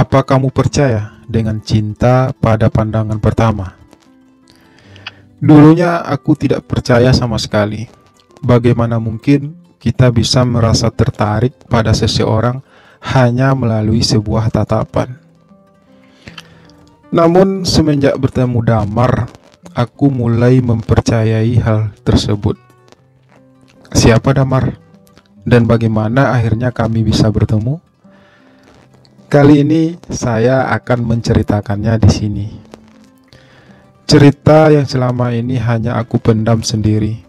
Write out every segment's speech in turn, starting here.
Apa kamu percaya dengan cinta pada pandangan pertama? Dulunya aku tidak percaya sama sekali. Bagaimana mungkin kita bisa merasa tertarik pada seseorang hanya melalui sebuah tatapan? Namun semenjak bertemu Damar, aku mulai mempercayai hal tersebut. Siapa Damar? Dan bagaimana akhirnya kami bisa bertemu? Kali ini saya akan menceritakannya di sini. Cerita yang selama ini hanya aku pendam sendiri.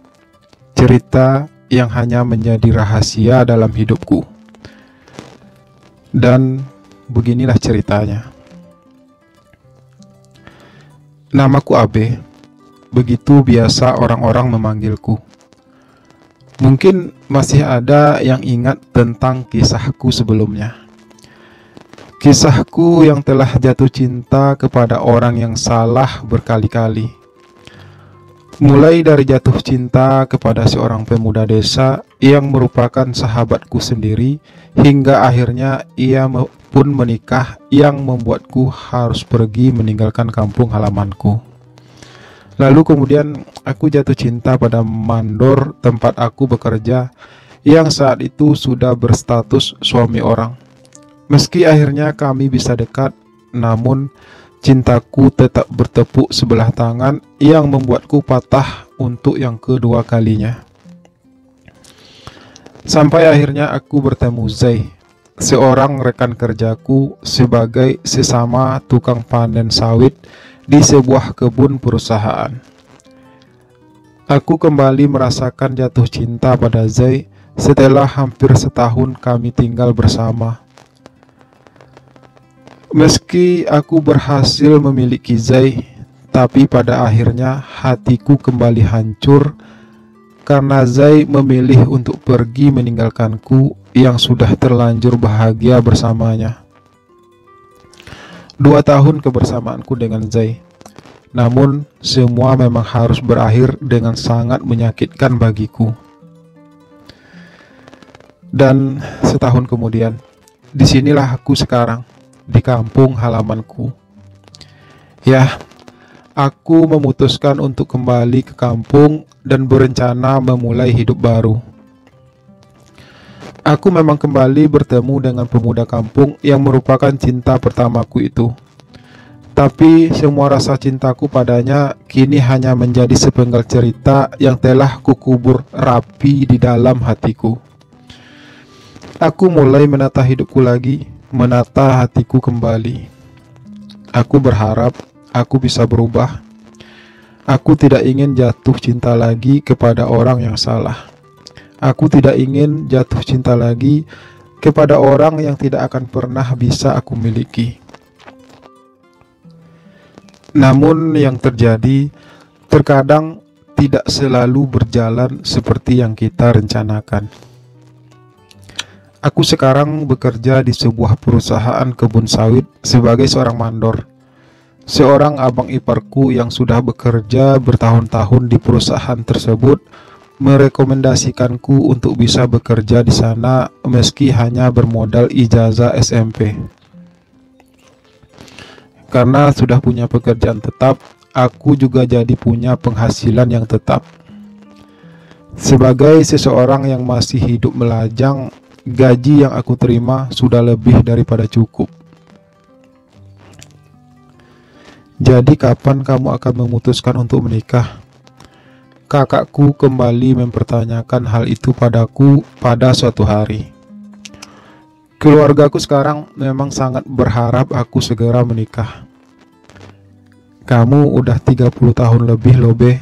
Cerita yang hanya menjadi rahasia dalam hidupku. Dan beginilah ceritanya. Namaku Abe. Begitu biasa orang-orang memanggilku. Mungkin masih ada yang ingat tentang kisahku sebelumnya. Kisahku yang telah jatuh cinta kepada orang yang salah berkali-kali. Mulai dari jatuh cinta kepada seorang pemuda desa yang merupakan sahabatku sendiri, hingga akhirnya ia pun menikah yang membuatku harus pergi meninggalkan kampung halamanku. Lalu kemudian aku jatuh cinta pada mandor tempat aku bekerja yang saat itu sudah berstatus suami orang. Meski akhirnya kami bisa dekat, namun cintaku tetap bertepuk sebelah tangan yang membuatku patah untuk yang kedua kalinya. Sampai akhirnya aku bertemu Zai, seorang rekan kerjaku sebagai sesama tukang panen sawit di sebuah kebun perusahaan. Aku kembali merasakan jatuh cinta pada Zai setelah hampir setahun kami tinggal bersama. Meski aku berhasil memiliki Zai, tapi pada akhirnya hatiku kembali hancur karena Zai memilih untuk pergi meninggalkanku yang sudah terlanjur bahagia bersamanya. 2 tahun kebersamaanku dengan Zai, namun semua memang harus berakhir dengan sangat menyakitkan bagiku. Dan setahun kemudian, disinilah aku sekarang, di kampung halamanku. Ya, aku memutuskan untuk kembali ke kampung dan berencana memulai hidup baru. Aku memang kembali bertemu dengan pemuda kampung yang merupakan cinta pertamaku itu. Tapi semua rasa cintaku padanya kini hanya menjadi sepenggal cerita yang telah kukubur rapi di dalam hatiku. Aku mulai menata hidupku lagi, menata hatiku kembali. Aku berharap aku bisa berubah. Aku tidak ingin jatuh cinta lagi kepada orang yang salah. Aku tidak ingin jatuh cinta lagi kepada orang yang tidak akan pernah bisa aku miliki. Namun yang terjadi terkadang tidak selalu berjalan seperti yang kita rencanakan. Aku sekarang bekerja di sebuah perusahaan kebun sawit sebagai seorang mandor. Seorang abang iparku yang sudah bekerja bertahun-tahun di perusahaan tersebut merekomendasikanku untuk bisa bekerja di sana meski hanya bermodal ijazah SMP. Karena sudah punya pekerjaan tetap, aku juga jadi punya penghasilan yang tetap. Sebagai seseorang yang masih hidup melajang, gaji yang aku terima sudah lebih daripada cukup. Jadi kapan kamu akan memutuskan untuk menikah? Kakakku kembali mempertanyakan hal itu padaku pada suatu hari. Keluargaku sekarang memang sangat berharap aku segera menikah. Kamu udah 30 tahun lebih loh Be.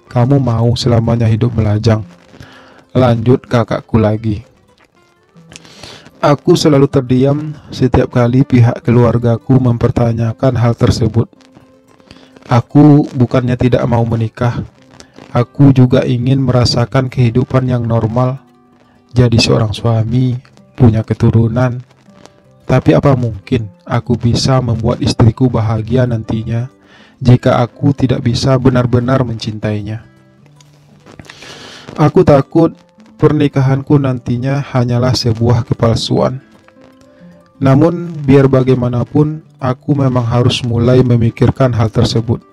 Kamu mau selamanya hidup melajang? Lanjut kakakku lagi. Aku selalu terdiam setiap kali pihak keluargaku mempertanyakan hal tersebut. Aku bukannya tidak mau menikah. Aku juga ingin merasakan kehidupan yang normal, jadi seorang suami, punya keturunan. Tapi apa mungkin aku bisa membuat istriku bahagia nantinya jika aku tidak bisa benar-benar mencintainya? Aku takut pernikahanku nantinya hanyalah sebuah kepalsuan. Namun biar bagaimanapun, aku memang harus mulai memikirkan hal tersebut.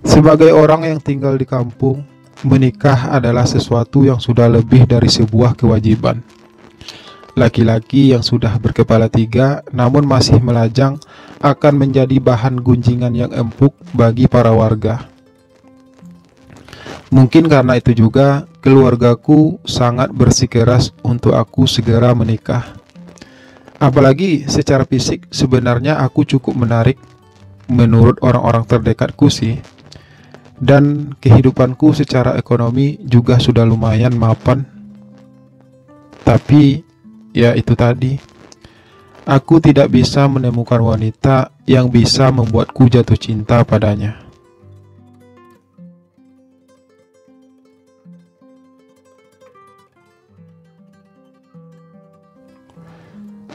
Sebagai orang yang tinggal di kampung, menikah adalah sesuatu yang sudah lebih dari sebuah kewajiban. Laki-laki yang sudah berkepala tiga namun masih melajang akan menjadi bahan gunjingan yang empuk bagi para warga. Mungkin karena itu juga keluargaku sangat bersikeras untuk aku segera menikah. Apalagi secara fisik sebenarnya aku cukup menarik menurut orang-orang terdekatku sih. Dan kehidupanku secara ekonomi juga sudah lumayan mapan. Tapi ya itu tadi, aku tidak bisa menemukan wanita yang bisa membuatku jatuh cinta padanya.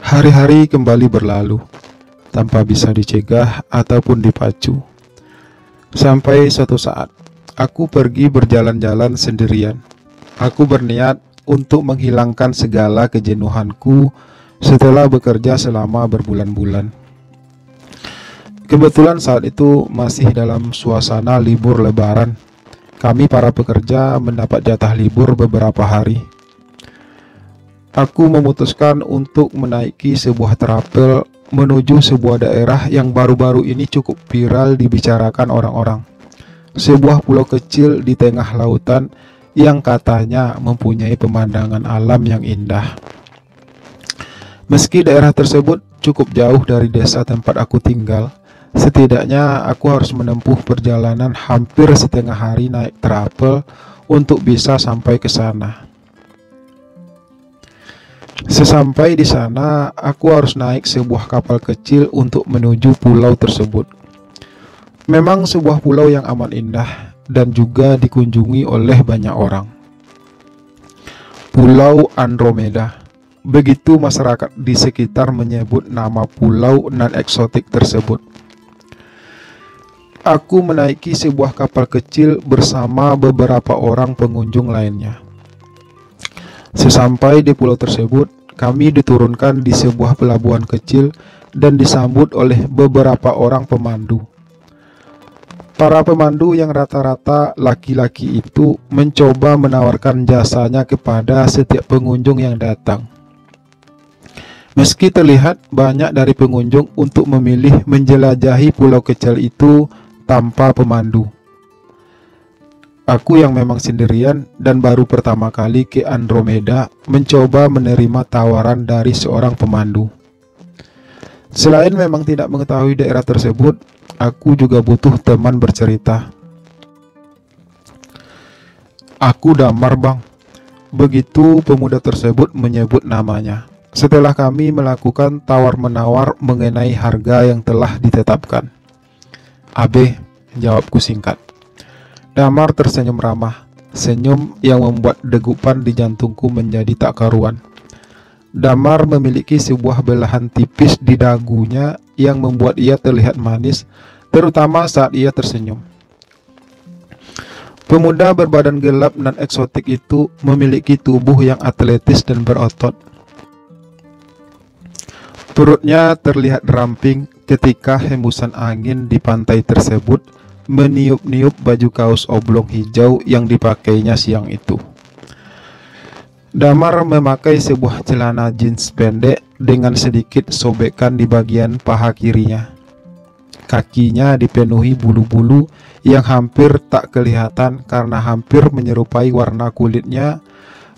Hari-hari kembali berlalu tanpa bisa dicegah ataupun dipacu. Sampai suatu saat, aku pergi berjalan-jalan sendirian. Aku berniat untuk menghilangkan segala kejenuhanku setelah bekerja selama berbulan-bulan. Kebetulan saat itu masih dalam suasana libur lebaran. Kami para pekerja mendapat jatah libur beberapa hari. Aku memutuskan untuk menaiki sebuah trapel menuju sebuah daerah yang baru-baru ini cukup viral dibicarakan orang-orang. Sebuah pulau kecil di tengah lautan yang katanya mempunyai pemandangan alam yang indah. Meski daerah tersebut cukup jauh dari desa tempat aku tinggal, setidaknya aku harus menempuh perjalanan hampir setengah hari naik trapel untuk bisa sampai ke sana. Sesampai di sana, aku harus naik sebuah kapal kecil untuk menuju pulau tersebut. Memang sebuah pulau yang amat indah dan juga dikunjungi oleh banyak orang. Pulau Andromeda. Begitu masyarakat di sekitar menyebut nama pulau non-eksotik tersebut. Aku menaiki sebuah kapal kecil bersama beberapa orang pengunjung lainnya. Sesampai di pulau tersebut, kami diturunkan di sebuah pelabuhan kecil dan disambut oleh beberapa orang pemandu. Para pemandu yang rata-rata laki-laki itu mencoba menawarkan jasanya kepada setiap pengunjung yang datang. Meski terlihat banyak dari pengunjung untuk memilih menjelajahi pulau kecil itu tanpa pemandu. Aku yang memang sendirian dan baru pertama kali ke Andromeda mencoba menerima tawaran dari seorang pemandu. Selain memang tidak mengetahui daerah tersebut, aku juga butuh teman bercerita. Aku Damar bang, begitu pemuda tersebut menyebut namanya. Setelah kami melakukan tawar-menawar mengenai harga yang telah ditetapkan. Abe, jawabku singkat. Damar tersenyum ramah, senyum yang membuat degupan di jantungku menjadi tak karuan. Damar memiliki sebuah belahan tipis di dagunya yang membuat ia terlihat manis, terutama saat ia tersenyum. Pemuda berbadan gelap dan eksotik itu memiliki tubuh yang atletis dan berotot. Perutnya terlihat ramping ketika hembusan angin di pantai tersebut meniup-niup baju kaos oblong hijau yang dipakainya siang itu. Damar memakai sebuah celana jeans pendek dengan sedikit sobekan di bagian paha kirinya. Kakinya dipenuhi bulu-bulu yang hampir tak kelihatan karena hampir menyerupai warna kulitnya,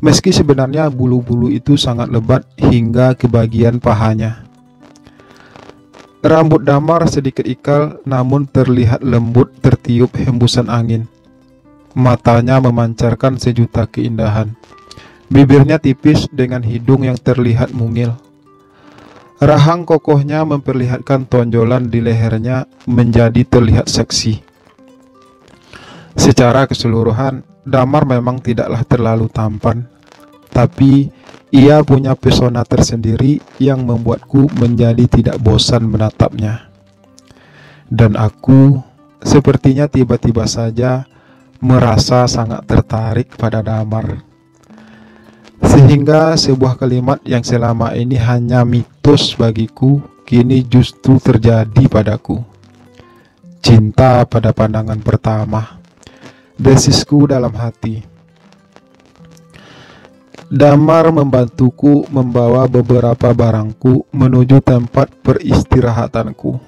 meski sebenarnya bulu-bulu itu sangat lebat hingga ke bagian pahanya. Rambut Damar sedikit ikal namun terlihat lembut tertiup hembusan angin. Matanya memancarkan sejuta keindahan. Bibirnya tipis dengan hidung yang terlihat mungil. Rahang kokohnya memperlihatkan tonjolan di lehernya menjadi terlihat seksi. Secara keseluruhan, Damar memang tidaklah terlalu tampan, tapi ia punya pesona tersendiri yang membuatku menjadi tidak bosan menatapnya. Dan aku sepertinya tiba-tiba saja merasa sangat tertarik pada Damar. Sehingga sebuah kalimat yang selama ini hanya mitos bagiku, kini justru terjadi padaku. Cinta pada pandangan pertama, desisku dalam hati. Damar membantuku membawa beberapa barangku menuju tempat peristirahatanku.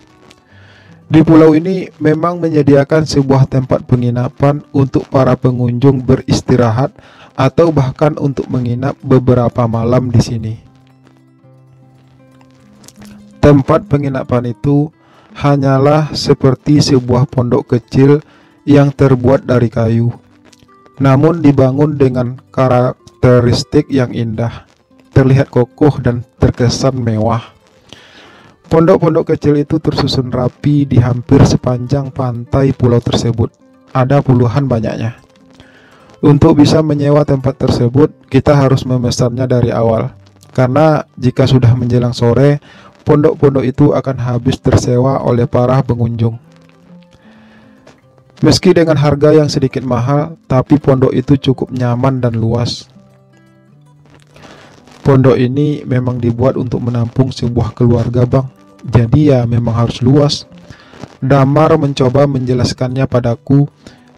Di pulau ini memang menyediakan sebuah tempat penginapan untuk para pengunjung beristirahat atau bahkan untuk menginap beberapa malam di sini. Tempat penginapan itu hanyalah seperti sebuah pondok kecil yang terbuat dari kayu, namun dibangun dengan karakteristik yang indah, terlihat kokoh dan terkesan mewah. Pondok-pondok kecil itu tersusun rapi di hampir sepanjang pantai pulau tersebut. Ada puluhan banyaknya. Untuk bisa menyewa tempat tersebut, kita harus memesannya dari awal. Karena jika sudah menjelang sore, pondok-pondok itu akan habis tersewa oleh para pengunjung. Meski dengan harga yang sedikit mahal, tapi pondok itu cukup nyaman dan luas. Pondok ini memang dibuat untuk menampung sebuah keluarga, Bang. Jadi ya memang harus luas. Damar mencoba menjelaskannya padaku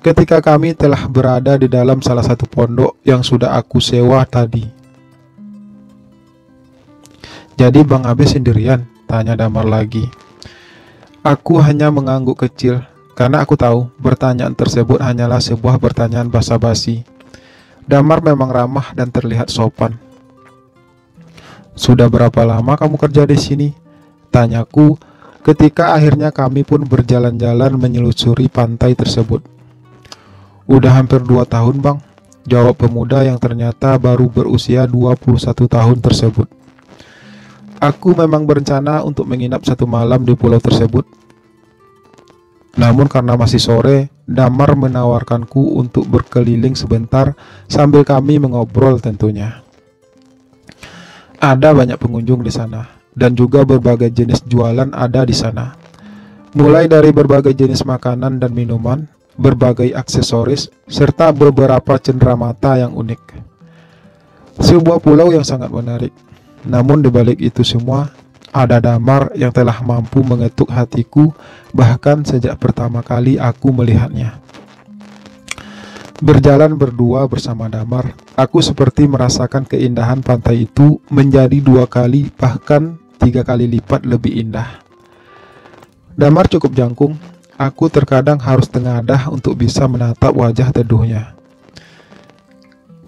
ketika kami telah berada di dalam salah satu pondok yang sudah aku sewa tadi. Jadi Bang Abe sendirian? Tanya Damar lagi. Aku hanya mengangguk kecil karena aku tahu pertanyaan tersebut hanyalah sebuah pertanyaan basa-basi. Damar memang ramah dan terlihat sopan. Sudah berapa lama kamu kerja di sini? Tanyaku ketika akhirnya kami pun berjalan-jalan menyelusuri pantai tersebut. Udah hampir 2 tahun, Bang, jawab pemuda yang ternyata baru berusia 21 tahun tersebut. Aku memang berencana untuk menginap 1 malam di pulau tersebut. Namun karena masih sore, Damar menawarkanku untuk berkeliling sebentar sambil kami mengobrol tentunya. Ada banyak pengunjung di sana. Dan juga berbagai jenis jualan ada di sana. Mulai dari berbagai jenis makanan dan minuman, berbagai aksesoris, serta beberapa cenderamata yang unik. Sebuah pulau yang sangat menarik. Namun di balik itu semua, ada Damar yang telah mampu mengetuk hatiku bahkan sejak pertama kali aku melihatnya. Berjalan berdua bersama Damar, aku seperti merasakan keindahan pantai itu menjadi 2 kali bahkan 3 kali lipat lebih indah. Damar cukup jangkung, aku terkadang harus tengadah untuk bisa menatap wajah teduhnya.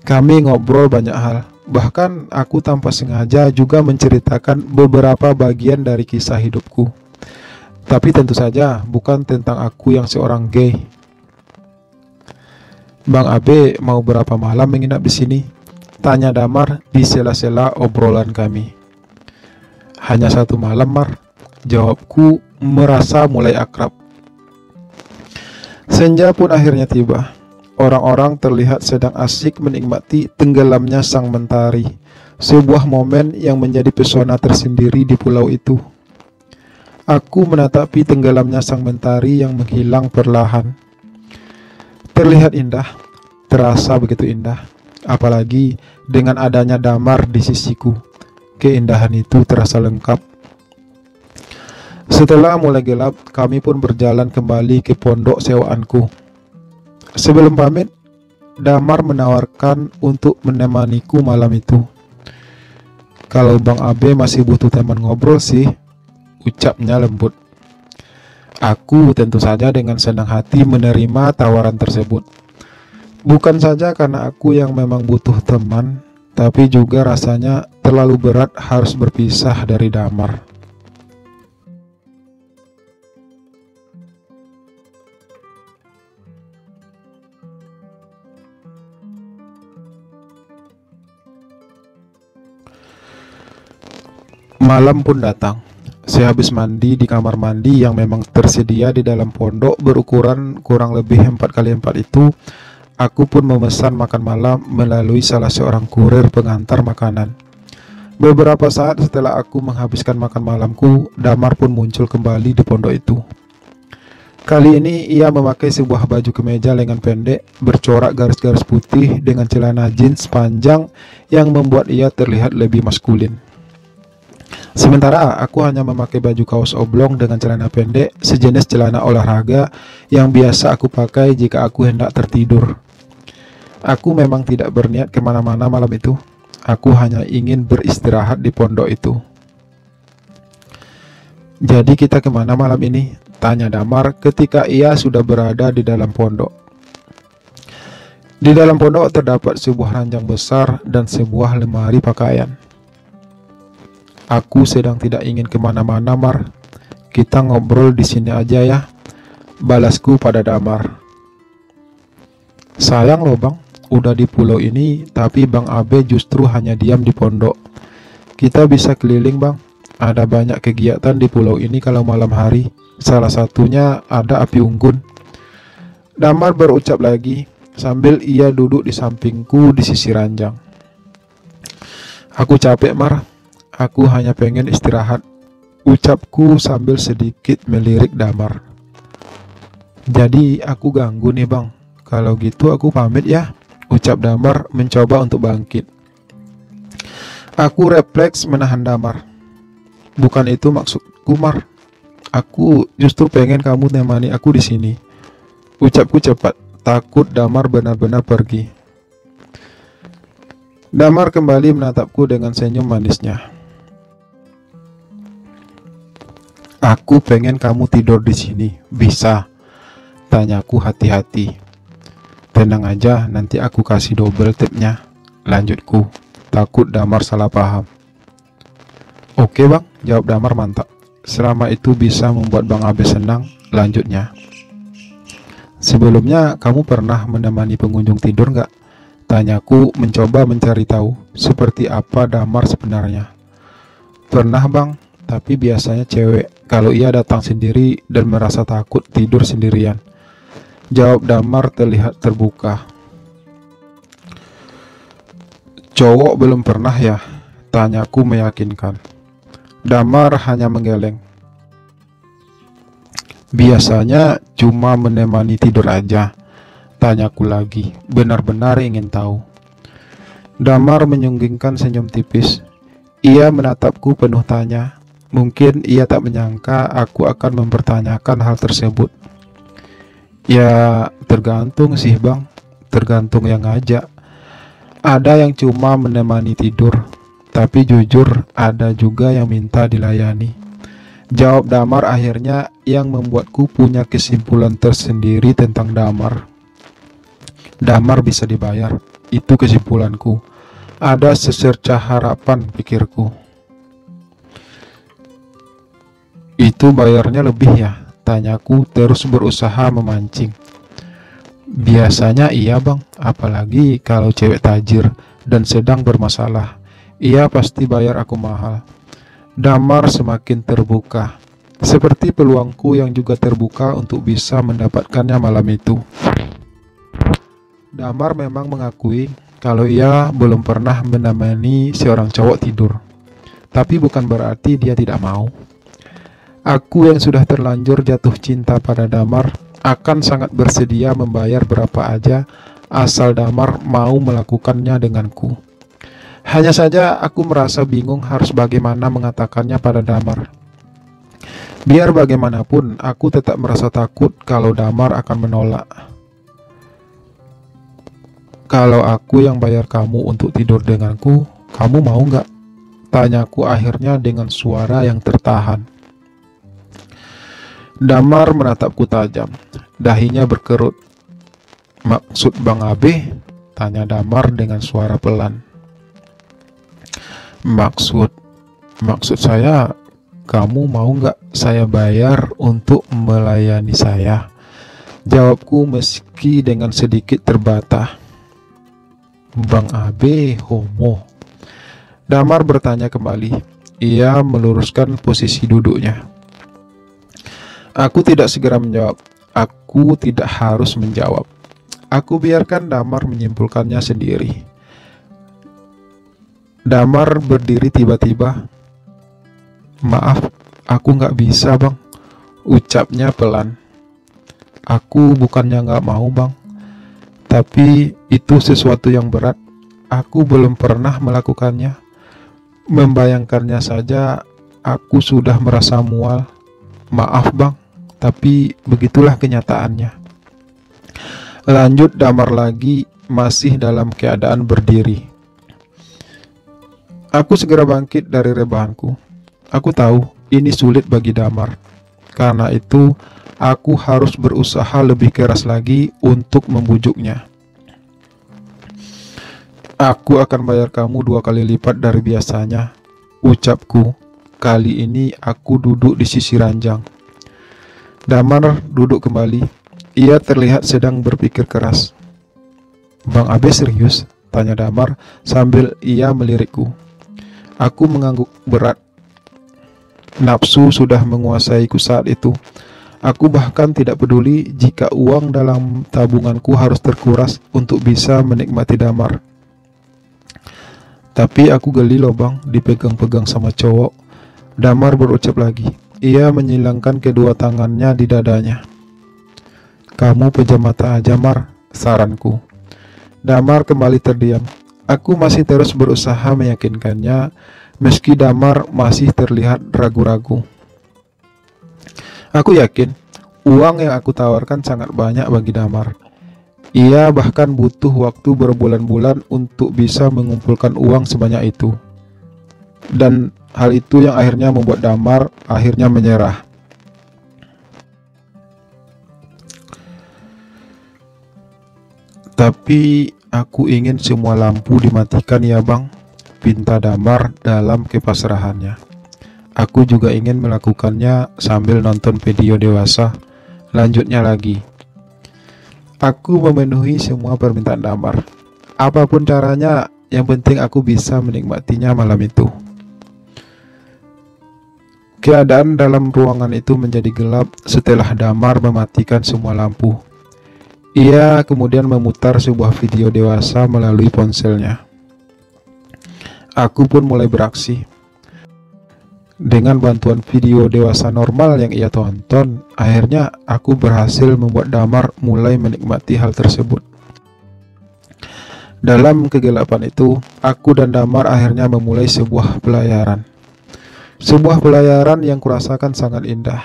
Kami ngobrol banyak hal, bahkan aku tanpa sengaja juga menceritakan beberapa bagian dari kisah hidupku. Tapi tentu saja bukan tentang aku yang seorang gay. Bang Abe mau berapa malam menginap di sini? Tanya Damar di sela-sela obrolan kami. Hanya 1 malam, Mar, jawabku merasa mulai akrab. Senja pun akhirnya tiba. Orang-orang terlihat sedang asik menikmati tenggelamnya sang mentari, sebuah momen yang menjadi pesona tersendiri di pulau itu. Aku menatapi tenggelamnya sang mentari yang menghilang perlahan. Terlihat indah, terasa begitu indah, apalagi dengan adanya Damar di sisiku. Keindahan itu terasa lengkap. Setelah mulai gelap, kami pun berjalan kembali ke pondok sewaanku. Sebelum pamit, Damar menawarkan untuk menemaniku malam itu. Kalau Bang Abe masih butuh teman ngobrol sih, ucapnya lembut. Aku tentu saja dengan senang hati menerima tawaran tersebut. Bukan saja karena aku yang memang butuh teman, tapi juga rasanya terlalu berat harus berpisah dari Damar. Malam pun datang. Sehabis mandi di kamar mandi yang memang tersedia di dalam pondok berukuran kurang lebih 4x4 itu, aku pun memesan makan malam melalui salah seorang kurir pengantar makanan. Beberapa saat setelah aku menghabiskan makan malamku, Damar pun muncul kembali di pondok itu. Kali ini ia memakai sebuah baju kemeja lengan pendek bercorak garis-garis putih dengan celana jeans panjang yang membuat ia terlihat lebih maskulin. Sementara aku hanya memakai baju kaos oblong dengan celana pendek, sejenis celana olahraga yang biasa aku pakai jika aku hendak tertidur. Aku memang tidak berniat kemana-mana malam itu. Aku hanya ingin beristirahat di pondok itu. "Jadi kita kemana malam ini?" tanya Damar ketika ia sudah berada di dalam pondok. Di dalam pondok terdapat sebuah ranjang besar dan sebuah lemari pakaian. "Aku sedang tidak ingin kemana-mana, Mar. Kita ngobrol di sini aja ya," balasku pada Damar. "Sayang loh bang, udah di pulau ini, tapi Bang Abe justru hanya diam di pondok. Kita bisa keliling bang, ada banyak kegiatan di pulau ini kalau malam hari. Salah satunya ada api unggun," Damar berucap lagi sambil ia duduk di sampingku di sisi ranjang. "Aku capek, Mar. Aku hanya pengen istirahat," ucapku sambil sedikit melirik Damar. "Jadi aku ganggu nih bang. Kalau gitu aku pamit ya," ucap Damar mencoba untuk bangkit. Aku refleks menahan Damar. "Bukan itu maksudku, Mar. Aku justru pengen kamu temani aku di sini," ucapku cepat, takut Damar benar-benar pergi. Damar kembali menatapku dengan senyum manisnya. "Aku pengen kamu tidur di sini, bisa?" tanyaku hati-hati. "Tenang aja, nanti aku kasih double tipnya," lanjutku, takut Damar salah paham. "Oke bang," jawab Damar mantap. "Selama itu bisa membuat Bang Abe senang," lanjutnya. "Sebelumnya kamu pernah menemani pengunjung tidur nggak?" tanyaku mencoba mencari tahu seperti apa Damar sebenarnya. "Pernah bang, tapi biasanya cewek kalau ia datang sendiri dan merasa takut tidur sendirian," jawab Damar terlihat terbuka. "Cowok belum pernah ya?" tanyaku meyakinkan. Damar hanya menggeleng. "Biasanya cuma menemani tidur aja," tanyaku lagi, benar-benar ingin tahu. Damar menyunggingkan senyum tipis. Ia menatapku penuh tanya. Mungkin ia tak menyangka aku akan mempertanyakan hal tersebut. "Ya tergantung sih bang, tergantung yang ngajak. Ada yang cuma menemani tidur, tapi jujur ada juga yang minta dilayani," jawab Damar akhirnya, yang membuatku punya kesimpulan tersendiri tentang Damar. Damar bisa dibayar, itu kesimpulanku. Ada secercah harapan, pikirku. "Itu bayarnya lebih ya?" tanyaku terus berusaha memancing. "Biasanya iya bang, apalagi kalau cewek tajir dan sedang bermasalah. Ia pasti bayar aku mahal." Damar semakin terbuka, seperti peluangku yang juga terbuka untuk bisa mendapatkannya malam itu. Damar memang mengakui kalau ia belum pernah menemani seorang cowok tidur, tapi bukan berarti dia tidak mau. Aku yang sudah terlanjur jatuh cinta pada Damar akan sangat bersedia membayar berapa aja asal Damar mau melakukannya denganku. Hanya saja aku merasa bingung harus bagaimana mengatakannya pada Damar. Biar bagaimanapun, aku tetap merasa takut kalau Damar akan menolak. "Kalau aku yang bayar kamu untuk tidur denganku, kamu mau nggak?" tanyaku akhirnya dengan suara yang tertahan. Damar menatapku tajam, dahinya berkerut. "Maksud Bang Abe?" tanya Damar dengan suara pelan. Maksud saya, kamu mau nggak saya bayar untuk melayani saya?" jawabku meski dengan sedikit terbata. "Bang Abe homo?" Damar bertanya kembali. Ia meluruskan posisi duduknya. Aku tidak segera menjawab. Aku tidak harus menjawab. Aku biarkan Damar menyimpulkannya sendiri. Damar berdiri tiba-tiba. "Maaf, aku nggak bisa bang," ucapnya pelan. Aku bukannya nggak mau bang, tapi itu sesuatu yang berat. Aku belum pernah melakukannya. Membayangkannya saja aku sudah merasa mual. Maaf bang, tapi begitulah kenyataannya. Lanjut Damar lagi, masih dalam keadaan berdiri. Aku segera bangkit dari rebahanku. Aku tahu ini sulit bagi Damar. Karena itu, aku harus berusaha lebih keras lagi untuk membujuknya. Aku akan bayar kamu 2 kali lipat dari biasanya, ucapku. Kali ini aku duduk di sisi ranjang. Damar duduk kembali. Ia terlihat sedang berpikir keras. Bang Abe serius? Tanya Damar sambil ia melirikku. Aku mengangguk berat. Nafsu sudah menguasaiku saat itu. Aku bahkan tidak peduli jika uang dalam tabunganku harus terkuras untuk bisa menikmati Damar. Tapi aku geli loh bang, dipegang-pegang sama cowok. Damar berucap lagi. Ia menyilangkan kedua tangannya di dadanya. Kamu pejam mata aja Mar, saranku. Damar kembali terdiam. Aku masih terus berusaha meyakinkannya, meski Damar masih terlihat ragu-ragu. Aku yakin, uang yang aku tawarkan sangat banyak bagi Damar. Ia bahkan butuh waktu berbulan-bulan untuk bisa mengumpulkan uang sebanyak itu. Dan hal itu yang akhirnya membuat Damar akhirnya menyerah. Tapi aku ingin semua lampu dimatikan ya bang, pinta Damar dalam kepasrahannya. Aku juga ingin melakukannya sambil nonton video dewasa. Lanjutnya lagi. Aku memenuhi semua permintaan Damar. Apapun caranya, yang penting aku bisa menikmatinya malam itu. Keadaan dalam ruangan itu menjadi gelap setelah Damar mematikan semua lampu. Ia kemudian memutar sebuah video dewasa melalui ponselnya. Aku pun mulai beraksi. Dengan bantuan video dewasa normal yang ia tonton, akhirnya aku berhasil membuat Damar mulai menikmati hal tersebut. Dalam kegelapan itu, aku dan Damar akhirnya memulai sebuah pelayaran. Sebuah pelayaran yang kurasakan sangat indah.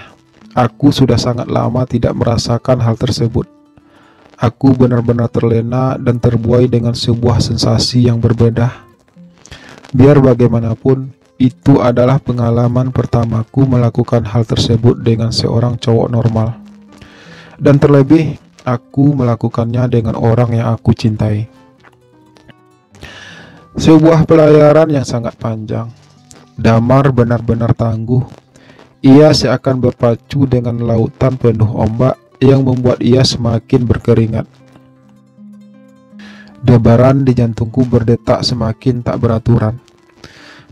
Aku sudah sangat lama tidak merasakan hal tersebut. Aku benar-benar terlena dan terbuai dengan sebuah sensasi yang berbeda. Biar bagaimanapun, itu adalah pengalaman pertamaku melakukan hal tersebut dengan seorang cowok normal. Dan terlebih, aku melakukannya dengan orang yang aku cintai. Sebuah pelayaran yang sangat panjang. Damar benar-benar tangguh. Ia seakan berpacu dengan lautan penuh ombak yang membuat ia semakin berkeringat. Debaran di jantungku berdetak semakin tak beraturan.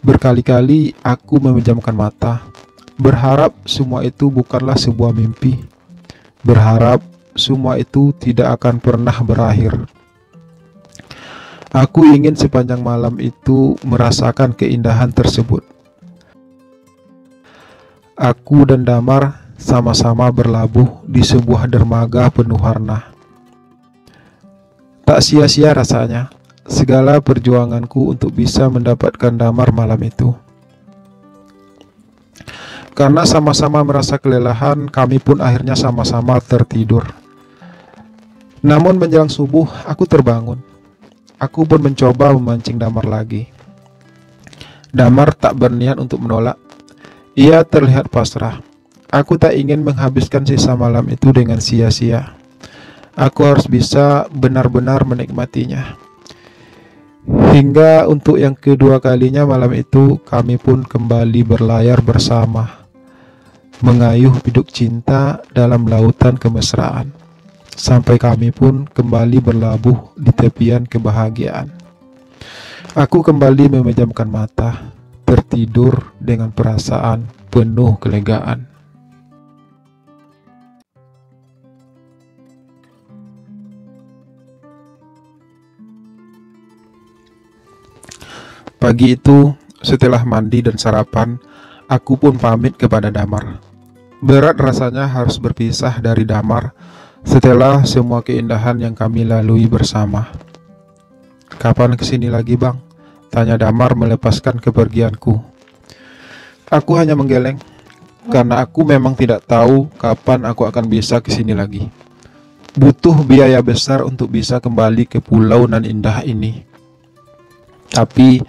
Berkali-kali aku memejamkan mata, berharap semua itu bukanlah sebuah mimpi. Berharap semua itu tidak akan pernah berakhir. Aku ingin sepanjang malam itu merasakan keindahan tersebut. Aku dan Damar sama-sama berlabuh di sebuah dermaga penuh warna. Tak sia-sia rasanya segala perjuanganku untuk bisa mendapatkan Damar malam itu. Karena sama-sama merasa kelelahan, kami pun akhirnya sama-sama tertidur. Namun menjelang subuh, aku terbangun. Aku pun mencoba memancing Damar lagi. Damar tak berniat untuk menolak. Ia terlihat pasrah. Aku tak ingin menghabiskan sisa malam itu dengan sia-sia. Aku harus bisa benar-benar menikmatinya. Hingga untuk yang kedua kalinya malam itu, kami pun kembali berlayar bersama, mengayuh biduk cinta dalam lautan kemesraan, sampai kami pun kembali berlabuh di tepian kebahagiaan. Aku kembali memejamkan mata, tertidur dengan perasaan penuh kelegaan. Pagi itu, setelah mandi dan sarapan, aku pun pamit kepada Damar. Berat rasanya harus berpisah dari Damar Setelah semua keindahan yang kami lalui bersama. "Kapan kesini lagi, Bang?" tanya Damar melepaskan kepergianku. Aku hanya menggeleng, karena aku memang tidak tahu kapan aku akan bisa kesini lagi. Butuh biaya besar untuk bisa kembali ke pulau nan indah ini. Tapi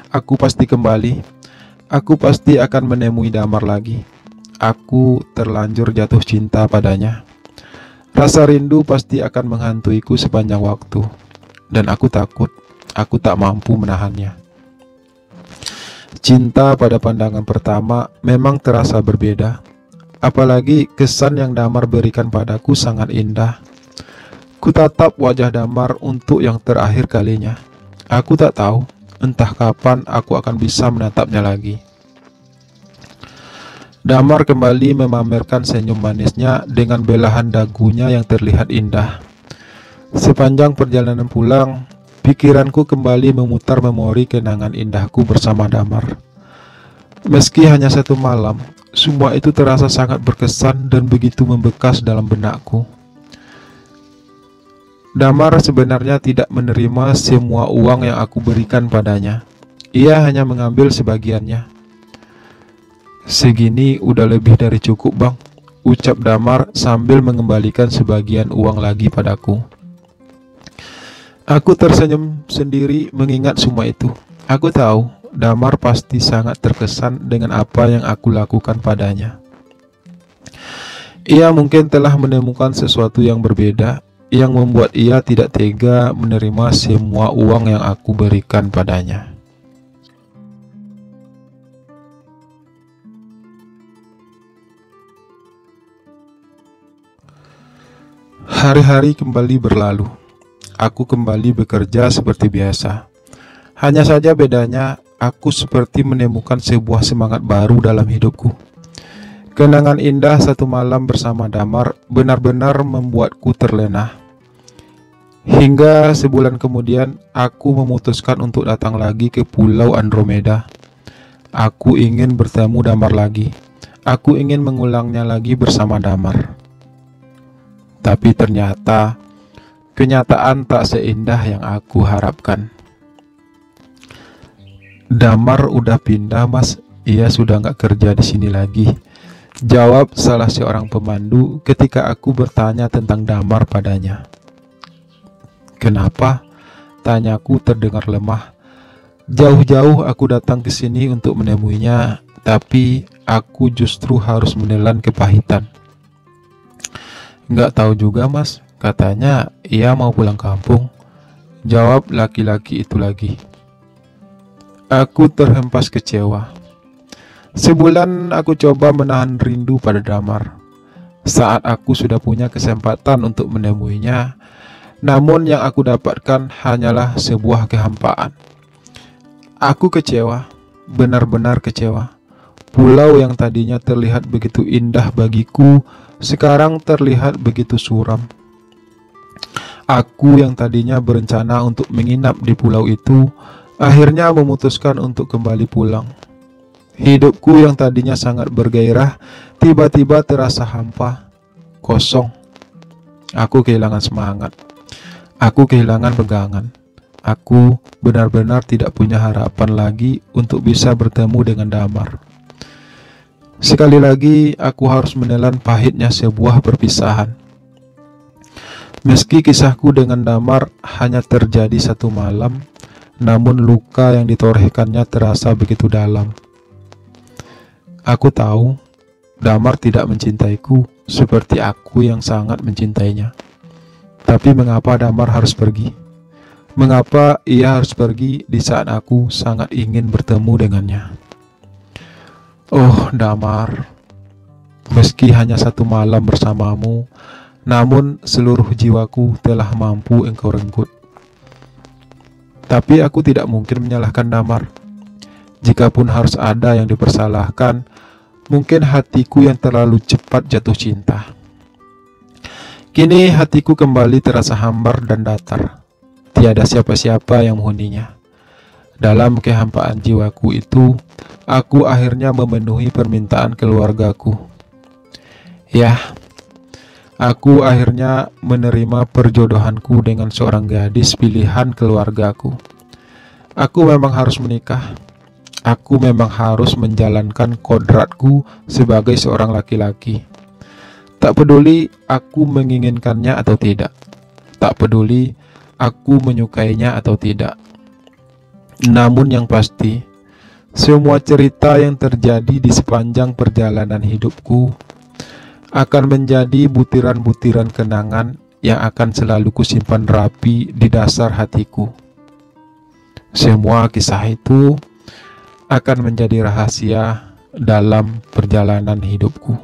aku pasti kembali. Aku pasti akan menemui Damar lagi. Aku terlanjur jatuh cinta padanya. Rasa rindu pasti akan menghantuiku sepanjang waktu. Dan aku takut, aku tak mampu menahannya. Cinta pada pandangan pertama memang terasa berbeda. Apalagi kesan yang Damar berikan padaku sangat indah. Kutatap wajah Damar untuk yang terakhir kalinya. Aku tak tahu, entah kapan aku akan bisa menatapnya lagi. Damar kembali memamerkan senyum manisnya dengan belahan dagunya yang terlihat indah. Sepanjang perjalanan pulang, pikiranku kembali memutar memori kenangan indahku bersama Damar. Meski hanya satu malam, semua itu terasa sangat berkesan dan begitu membekas dalam benakku. Damar sebenarnya tidak menerima semua uang yang aku berikan padanya. Ia hanya mengambil sebagiannya. "Segini udah lebih dari cukup, Bang," ucap Damar sambil mengembalikan sebagian uang lagi padaku. Aku tersenyum sendiri mengingat semua itu. Aku tahu Damar pasti sangat terkesan dengan apa yang aku lakukan padanya. Ia mungkin telah menemukan sesuatu yang berbeda, yang membuat ia tidak tega menerima semua uang yang aku berikan padanya. Hari-hari kembali berlalu. Aku kembali bekerja seperti biasa. Hanya saja bedanya, aku seperti menemukan sebuah semangat baru dalam hidupku. Kenangan indah satu malam bersama Damar benar-benar membuatku terlena. Hingga sebulan kemudian, aku memutuskan untuk datang lagi ke Pulau Andromeda. Aku ingin bertemu Damar lagi. Aku ingin mengulangnya lagi bersama Damar. Tapi ternyata kenyataan tak seindah yang aku harapkan. "Damar udah pindah, Mas. Ia sudah nggak kerja di sini lagi," jawab salah seorang pemandu ketika aku bertanya tentang Damar padanya. "Kenapa?" tanyaku terdengar lemah. Jauh-jauh aku datang ke sini untuk menemuinya, tapi aku justru harus menelan kepahitan. "Nggak tahu juga, Mas. Katanya ia mau pulang kampung," jawab laki-laki itu lagi. Aku terhempas kecewa. Sebulan aku coba menahan rindu pada Damar. Saat aku sudah punya kesempatan untuk menemuinya, namun yang aku dapatkan hanyalah sebuah kehampaan. Aku kecewa, benar-benar kecewa. Pulau yang tadinya terlihat begitu indah bagiku, sekarang terlihat begitu suram. Aku yang tadinya berencana untuk menginap di pulau itu, akhirnya memutuskan untuk kembali pulang. Hidupku yang tadinya sangat bergairah, tiba-tiba terasa hampa, kosong. Aku kehilangan semangat. Aku kehilangan pegangan. Aku benar-benar tidak punya harapan lagi untuk bisa bertemu dengan Damar. Sekali lagi, aku harus menelan pahitnya sebuah perpisahan. Meski kisahku dengan Damar hanya terjadi satu malam, namun luka yang ditorehkannya terasa begitu dalam. Aku tahu Damar tidak mencintaiku seperti aku yang sangat mencintainya. Tapi mengapa Damar harus pergi? Mengapa ia harus pergi di saat aku sangat ingin bertemu dengannya? Oh Damar, meski hanya satu malam bersamamu, namun seluruh jiwaku telah mampu engkau renggut. Tapi aku tidak mungkin menyalahkan Damar. Jikapun harus ada yang dipersalahkan, mungkin hatiku yang terlalu cepat jatuh cinta. Kini hatiku kembali terasa hambar dan datar. Tiada siapa-siapa yang menghuninya. Dalam kehampaan jiwaku itu, aku akhirnya memenuhi permintaan keluargaku. Ya, Aku akhirnya menerima perjodohanku dengan seorang gadis pilihan keluargaku. Aku memang harus menikah. Aku memang harus menjalankan kodratku sebagai seorang laki-laki. Tak peduli aku menginginkannya atau tidak. Tak peduli aku menyukainya atau tidak. Namun yang pasti, semua cerita yang terjadi di sepanjang perjalanan hidupku akan menjadi butiran-butiran kenangan yang akan selalu kusimpan rapi di dasar hatiku. Semua kisah itu akan menjadi rahasia dalam perjalanan hidupku.